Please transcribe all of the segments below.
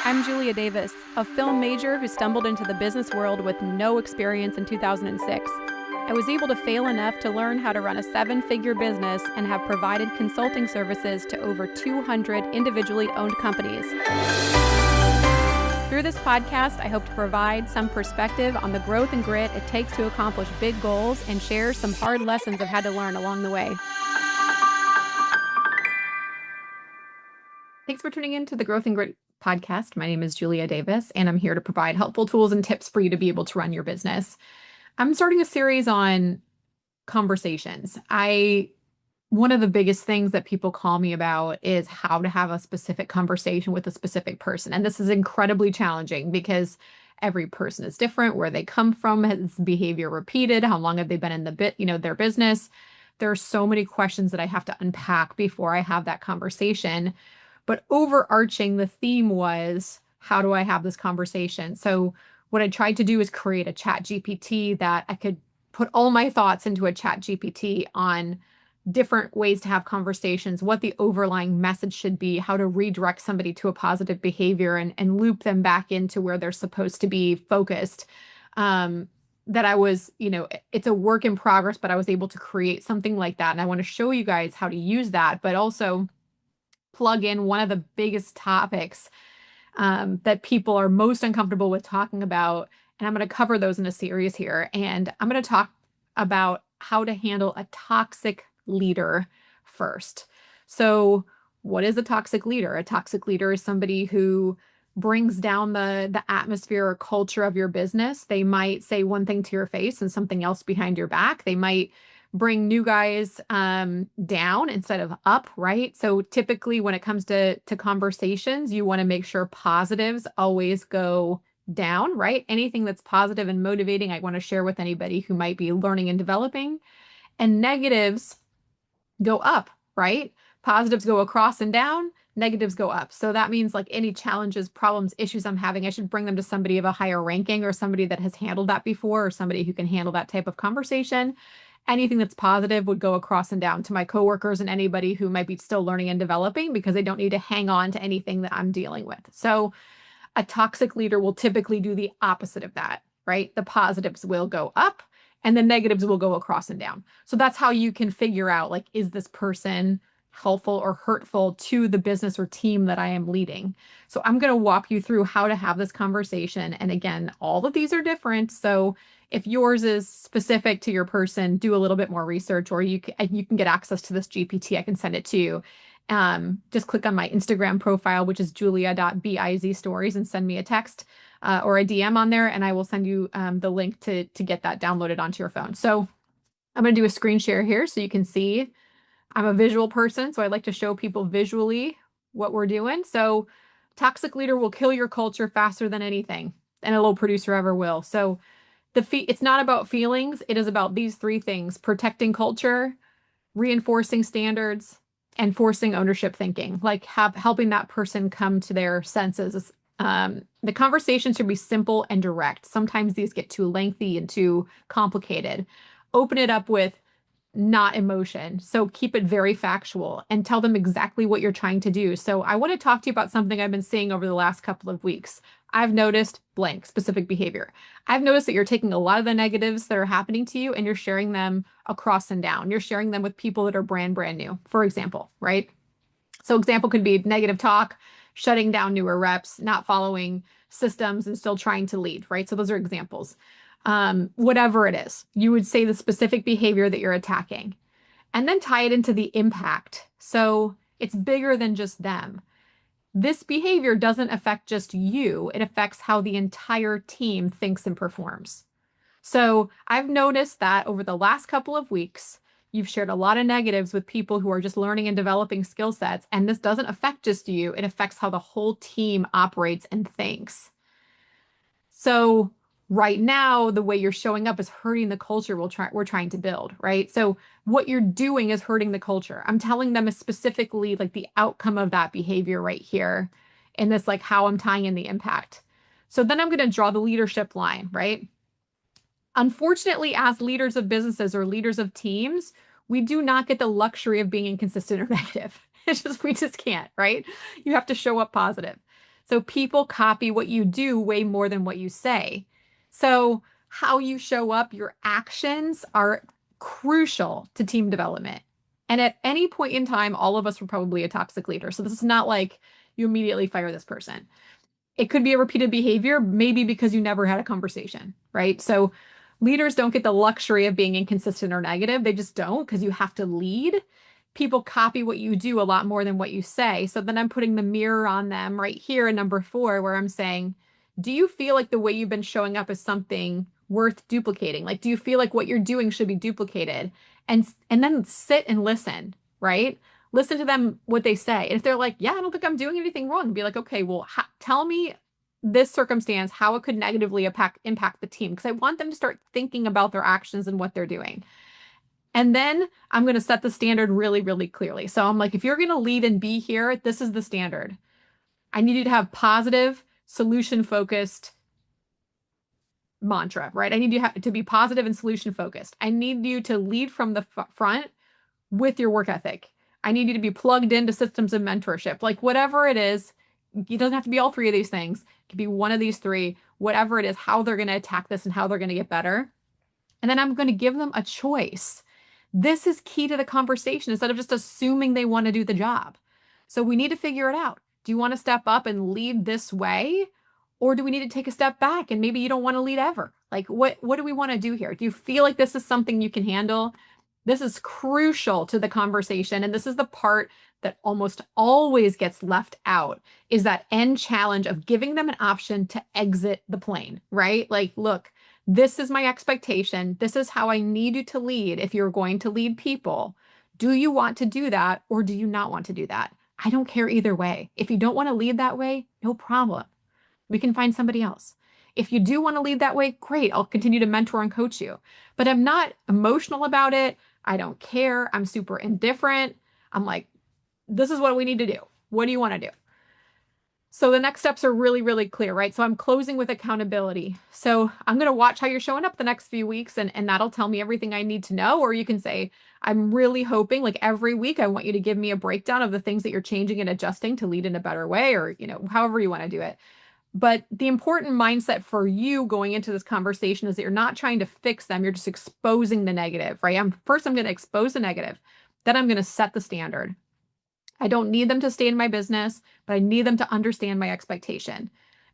I'm Julia Davis, a film major who stumbled into the business world with no experience in 2006. I was able to fail enough to learn how to run a seven-figure business and have provided consulting services to over 200 individually owned companies. Through this podcast, I hope to provide some perspective on the growth and grit it takes to accomplish big goals and share some hard lessons I've had to learn along the way. Thanks for tuning in to the Growth and Grit podcast. My name is Julia Davis, and I'm here to provide helpful tools and tips for you to be able to run your business. I'm starting a series on conversations. One of the biggest things that people call me about is how to have a specific conversation with a specific person. And this is incredibly challenging because every person is different, where they come from, has behavior repeated, how long have they been in their business. There are so many questions that I have to unpack before I have that conversation. But overarching, the theme was, how do I have this conversation? So what I tried to do is create a chat GPT that I could put all my thoughts into a chat GPT on different ways to have conversations, what the overlying message should be, how to redirect somebody to a positive behavior and loop them back into where they're supposed to be focused. That I was, it's a work in progress, but I was able to create something like that. And I want to show you guys how to use that, but also plug in one of the biggest topics that people are most uncomfortable with talking about. And I'm going to cover those in a series here. And I'm going to talk about how to handle a toxic leader first. So what is a toxic leader? A toxic leader is somebody who brings down the atmosphere or culture of your business. They might say one thing to your face and something else behind your back. They might bring new guys down instead of up, right? So typically when it comes to conversations, you want to make sure positives always go down, right? Anything that's positive and motivating, I want to share with anybody who might be learning and developing. And negatives go up, right? Positives go across and down, negatives go up. So that means like any challenges, problems, issues I'm having, I should bring them to somebody of a higher ranking or somebody that has handled that before or somebody who can handle that type of conversation. Anything that's positive would go across and down to my coworkers and anybody who might be still learning and developing, because they don't need to hang on to anything that I'm dealing with. So a toxic leader will typically do the opposite of that, right? The positives will go up and the negatives will go across and down. So that's how you can figure out, like, is this person helpful or hurtful to the business or team that I am leading? So I'm going to walk you through how to have this conversation. And again, all of these are different. So if yours is specific to your person, do a little bit more research, or you can get access to this GPT. I can send it to you. Just click on my Instagram profile, which is julia.bizstories, and send me a text or a DM on there, and I will send you the link to get that downloaded onto your phone. So I'm going to do a screen share here so you can see. I'm a visual person, so I like to show people visually what we're doing. So toxic leader will kill your culture faster than anything, and a low producer ever will. So it's not about feelings. It is about these three things: protecting culture, reinforcing standards, and forcing ownership thinking, like helping that person come to their senses. The conversation should be simple and direct. Sometimes these get too lengthy and too complicated. Open it up with not emotion. So keep it very factual and tell them exactly what you're trying to do. So I want to talk to you about something I've been seeing over the last couple of weeks. I've noticed blank specific behavior. I've noticed that you're taking a lot of the negatives that are happening to you and you're sharing them across and down. You're sharing them with people that are brand new, for example, right? So example could be negative talk, shutting down newer reps, not following systems and still trying to lead, right? So those are examples. Whatever it is, you would say the specific behavior that you're attacking and then tie it into the impact. So it's bigger than just them. This behavior doesn't affect just you. It affects how the entire team thinks and performs. So I've noticed that over the last couple of weeks, you've shared a lot of negatives with people who are just learning and developing skill sets. And this doesn't affect just you. It affects how the whole team operates and thinks. So right now, the way you're showing up is hurting the culture we're trying to build, right? So what you're doing is hurting the culture. I'm telling them specifically like the outcome of that behavior right here, and this like how I'm tying in the impact. So then I'm going to draw the leadership line, right? Unfortunately, as leaders of businesses or leaders of teams, we do not get the luxury of being inconsistent or negative. We just can't, right? You have to show up positive. So people copy what you do way more than what you say. So how you show up, your actions are crucial to team development. And at any point in time, all of us were probably a toxic leader. So this is not like you immediately fire this person. It could be a repeated behavior, maybe because you never had a conversation, right? So leaders don't get the luxury of being inconsistent or negative. They just don't because you have to lead. People copy what you do a lot more than what you say. So then I'm putting the mirror on them right here in number 4, where I'm saying, do you feel like the way you've been showing up is something worth duplicating? Like, do you feel like what you're doing should be duplicated? And then sit and listen, right? Listen to them, what they say. And if they're like, yeah, I don't think I'm doing anything wrong, be like, okay, well, tell me this circumstance, how it could negatively impact the team. Because I want them to start thinking about their actions and what they're doing. And then I'm going to set the standard really, really clearly. So I'm like, if you're going to lead and be here, this is the standard. I need you to have positive, solution focused mantra, right? I need you to be positive and solution focused. I need you to lead from the front with your work ethic. I need you to be plugged into systems of mentorship, like whatever it is. It doesn't have to be all 3 of these things. It could be one of these 3, whatever it is, how they're going to attack this and how they're going to get better. And then I'm going to give them a choice. This is key to the conversation instead of just assuming they want to do the job. So we need to figure it out. Do you want to step up and lead this way? Or do we need to take a step back and maybe you don't want to lead ever? Like what do we want to do here? Do you feel like this is something you can handle? This is crucial to the conversation. And this is the part that almost always gets left out is that end challenge of giving them an option to exit the plane, right? Like, look, this is my expectation. This is how I need you to lead if you're going to lead people. Do you want to do that or do you not want to do that? I don't care either way. If you don't want to lead that way, no problem. We can find somebody else. If you do want to lead that way, great. I'll continue to mentor and coach you. But I'm not emotional about it. I don't care. I'm super indifferent. I'm like, this is what we need to do. What do you want to do? So the next steps are really, really clear, right? So I'm closing with accountability. So I'm going to watch how you're showing up the next few weeks and that'll tell me everything I need to know. Or you can say, I'm really hoping like every week, I want you to give me a breakdown of the things that you're changing and adjusting to lead in a better way or, however you want to do it. But the important mindset for you going into this conversation is that you're not trying to fix them. You're just exposing the negative, right? I'm going to expose the negative. Then I'm going to set the standard. I don't need them to stay in my business, but I need them to understand my expectation.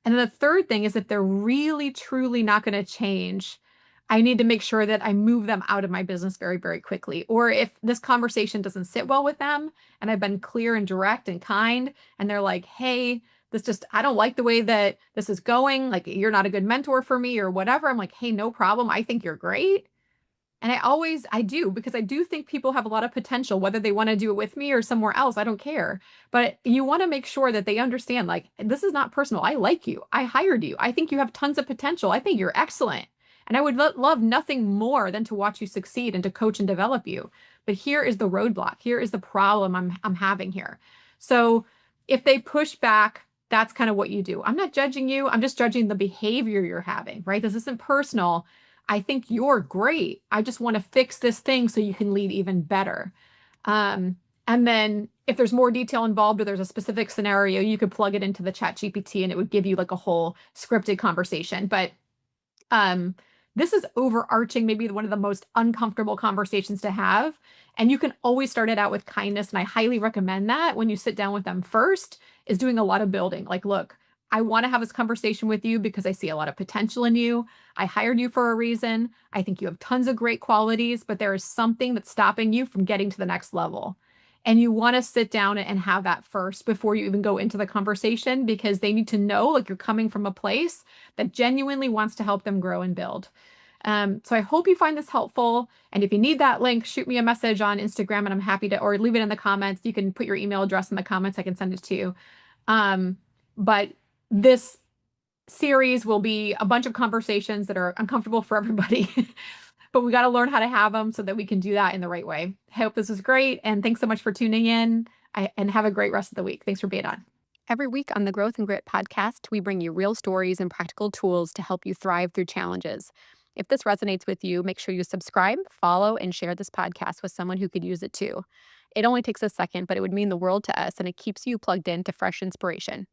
And then the third thing is if they're really, truly not going to change, I need to make sure that I move them out of my business very, very quickly. Or if this conversation doesn't sit well with them and I've been clear and direct and kind, and they're like, hey, I don't like the way that this is going. Like, you're not a good mentor for me or whatever. I'm like, hey, no problem. I think you're great. And I do, because I do think people have a lot of potential, whether they want to do it with me or somewhere else. I don't care. But you want to make sure that they understand, like, this is not personal. I like you. I hired you. I think you have tons of potential. I think you're excellent. And I would love nothing more than to watch you succeed and to coach and develop you. But here is the roadblock. Here is the problem I'm having here. So if they push back, that's kind of what you do. I'm not judging you. I'm just judging the behavior you're having, right? This isn't personal. I think you're great. I just want to fix this thing so you can lead even better. And then if there's more detail involved or there's a specific scenario, you could plug it into the chat GPT and it would give you like a whole scripted conversation. But this is overarching, maybe one of the most uncomfortable conversations to have. And you can always start it out with kindness. And I highly recommend that when you sit down with them first is doing a lot of building. Like, look, I want to have this conversation with you because I see a lot of potential in you. I hired you for a reason. I think you have tons of great qualities, but there is something that's stopping you from getting to the next level. And you want to sit down and have that first before you even go into the conversation, because they need to know like you're coming from a place that genuinely wants to help them grow and build. So I hope you find this helpful. And if you need that link, shoot me a message on Instagram and I'm happy to, or leave it in the comments. You can put your email address in the comments. I can send it to you. But this series will be a bunch of conversations that are uncomfortable for everybody, but we got to learn how to have them so that we can do that in the right way. I hope this was great. And thanks so much for tuning in and have a great rest of the week. Thanks for being on. Every week on the Growth and Grit podcast, we bring you real stories and practical tools to help you thrive through challenges. If this resonates with you, make sure you subscribe, follow, and share this podcast with someone who could use it too. It only takes a second, but it would mean the world to us, and it keeps you plugged in to fresh inspiration.